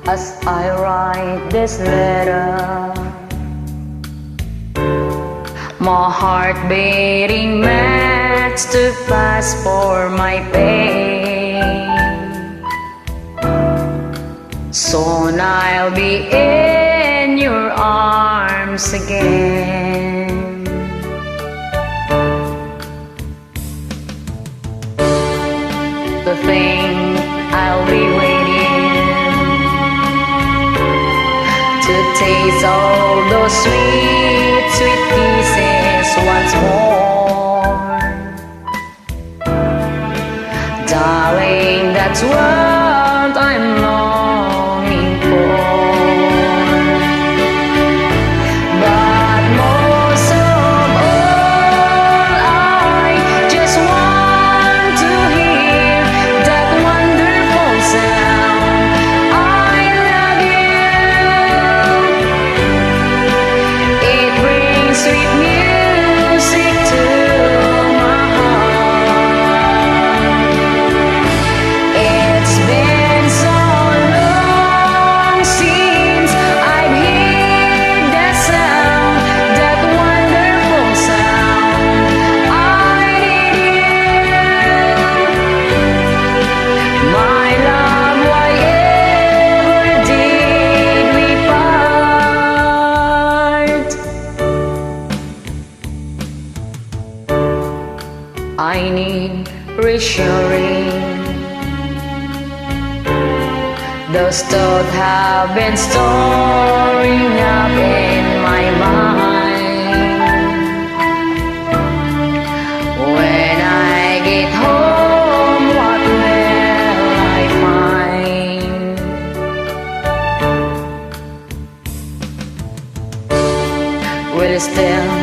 as I write this letter. My heart beating match to pass for my pain. Soon I'll be in your arms again. To think I'll be waiting to taste all those sweet, sweet kisses once more. Darling, that's what I'm longing for. But most of all, I just want to hear that wonderful sound, I love you. It brings sweet music to my heart. It's been so long since I've heard that sound, that wonderful sound, I need you. My love, why ever did we part? I need reassuring. Those thoughts have been storing up in my mind. When I get home, what will I find? Will it still